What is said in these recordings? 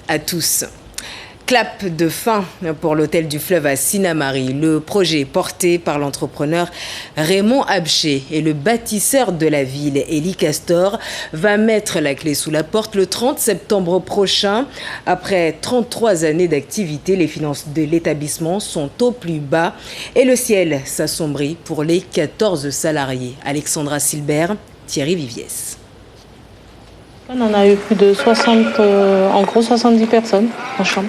À tous. Clap de fin pour l'hôtel du Fleuve à Sinnamary. Le projet porté par l'entrepreneur Raymond Abché et le bâtisseur de la ville, Élie Castor, va mettre la clé sous la porte le 30 septembre prochain. Après 33 années d'activité, les finances de l'établissement sont au plus bas et le ciel s'assombrit pour les 14 salariés. Alexandra Silbert, Thierry Viviès. On en a eu plus de 70 personnes en chambre.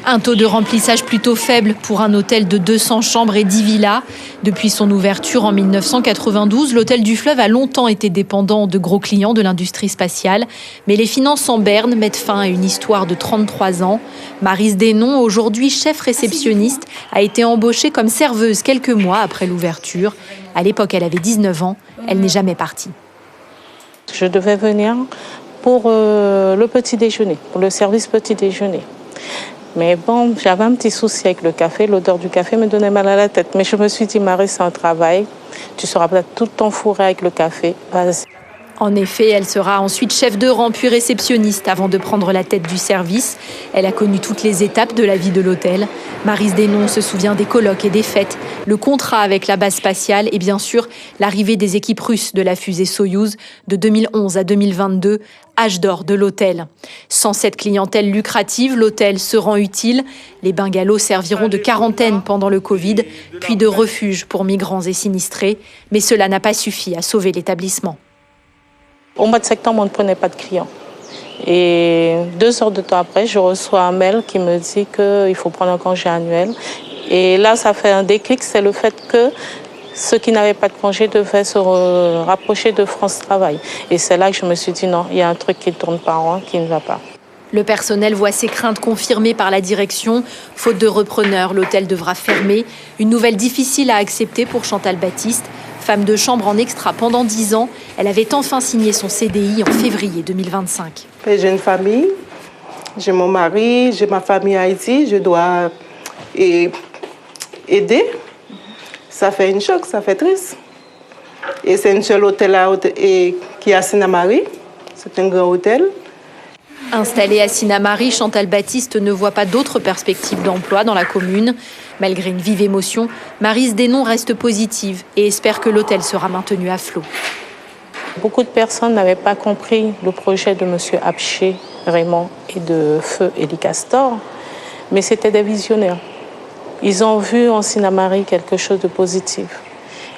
Un taux de remplissage plutôt faible pour un hôtel de 200 chambres et 10 villas. Depuis son ouverture en 1992, l'hôtel du Fleuve a longtemps été dépendant de gros clients de l'industrie spatiale. Mais les finances en berne mettent fin à une histoire de 33 ans. Maryse Desnoms, aujourd'hui chef réceptionniste, a été embauchée comme serveuse quelques mois après l'ouverture. À l'époque, elle avait 19 ans. Elle n'est jamais partie. Je devais venir pour le petit déjeuner, pour le service petit déjeuner. Mais bon, j'avais un petit souci avec le café. L'odeur du café me donnait mal à la tête. Mais je me suis dit, Marie, c'est un travail. Tu seras peut-être tout enfourrée avec le café. Vas-y. En effet, elle sera ensuite chef de rang puis réceptionniste avant de prendre la tête du service. Elle a connu toutes les étapes de la vie de l'hôtel. Maryse Desnoms se souvient des colloques et des fêtes, le contrat avec la base spatiale et bien sûr l'arrivée des équipes russes de la fusée Soyouz de 2011 à 2022, âge d'or de l'hôtel. Sans cette clientèle lucrative, l'hôtel se rend utile. Les bungalows serviront de quarantaine pendant le Covid, puis de refuge pour migrants et sinistrés. Mais cela n'a pas suffi à sauver l'établissement. Au mois de septembre, on ne prenait pas de clients. Et 2 heures de temps après, je reçois un mail qui me dit qu'il faut prendre un congé annuel. Et là, ça fait un déclic, c'est le fait que ceux qui n'avaient pas de congé devaient se rapprocher de France Travail. Et c'est là que je me suis dit non, il y a un truc qui ne tourne pas rond, qui ne va pas. Le personnel voit ses craintes confirmées par la direction. Faute de repreneur, l'hôtel devra fermer. Une nouvelle difficile à accepter pour Chantal Baptiste. Femme de chambre en extra pendant 10 ans, elle avait enfin signé son CDI en février 2025. J'ai une famille, j'ai mon mari, j'ai ma famille à Haïti, je dois aider. Ça fait un choc, ça fait triste. Et c'est un seul hôtel qui est à Sinnamary, c'est un grand hôtel. Installée à Sinnamary, Chantal Baptiste ne voit pas d'autres perspectives d'emploi dans la commune. Malgré une vive émotion, Maryse Desnoms reste positive et espère que l'hôtel sera maintenu à flot. Beaucoup de personnes n'avaient pas compris le projet de M. Abché, Raymond et de Feu Élie Castor, mais c'était des visionnaires. Ils ont vu en Sinnamary quelque chose de positif.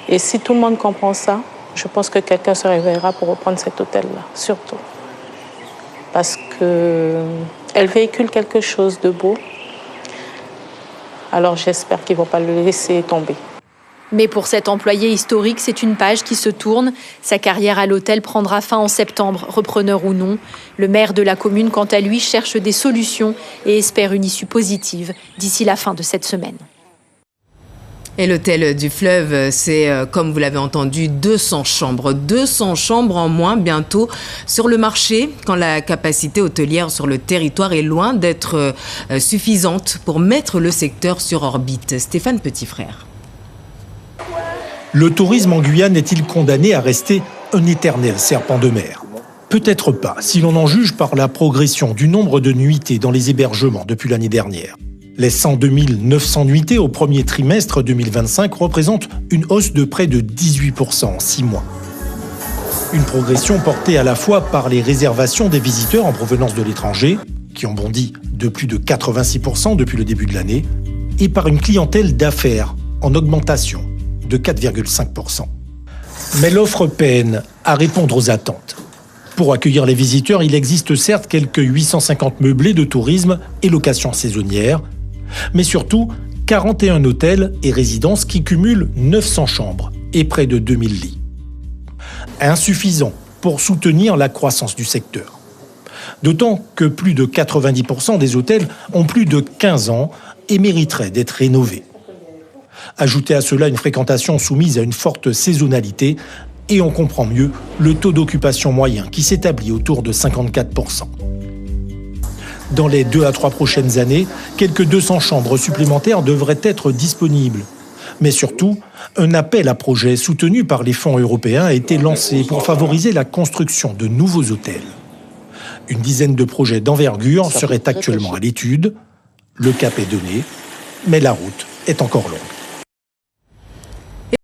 Et si tout le monde comprend ça, je pense que quelqu'un se réveillera pour reprendre cet hôtel-là, surtout. Parce qu'elle véhicule quelque chose de beau. Alors j'espère qu'ils ne vont pas le laisser tomber. Mais pour cet employé historique, c'est une page qui se tourne. Sa carrière à l'hôtel prendra fin en septembre, repreneur ou non. Le maire de la commune, quant à lui, cherche des solutions et espère une issue positive d'ici la fin de cette semaine. Et l'hôtel du Fleuve, c'est, comme vous l'avez entendu, 200 chambres. 200 chambres en moins bientôt sur le marché, quand la capacité hôtelière sur le territoire est loin d'être suffisante pour mettre le secteur sur orbite. Stéphane Petitfrère. Le tourisme en Guyane est-il condamné à rester un éternel serpent de mer? Peut-être pas, si l'on en juge par la progression du nombre de nuitées dans les hébergements depuis l'année dernière. Les 102 900 nuitées au premier trimestre 2025 représentent une hausse de près de 18% en 6 mois. Une progression portée à la fois par les réservations des visiteurs en provenance de l'étranger, qui ont bondi de plus de 86% depuis le début de l'année, et par une clientèle d'affaires en augmentation de 4,5%. Mais l'offre peine à répondre aux attentes. Pour accueillir les visiteurs, il existe certes quelques 850 meublés de tourisme et locations saisonnières, mais surtout 41 hôtels et résidences qui cumulent 900 chambres et près de 2000 lits. Insuffisant pour soutenir la croissance du secteur. D'autant que plus de 90% des hôtels ont plus de 15 ans et mériteraient d'être rénovés. Ajoutez à cela une fréquentation soumise à une forte saisonnalité et on comprend mieux le taux d'occupation moyen qui s'établit autour de 54%. Dans les 2 à 3 prochaines années, quelques 200 chambres supplémentaires devraient être disponibles. Mais surtout, un appel à projets soutenu par les fonds européens a été lancé pour favoriser la construction de nouveaux hôtels. Une dizaine de projets d'envergure seraient actuellement à l'étude. Le cap est donné, mais la route est encore longue.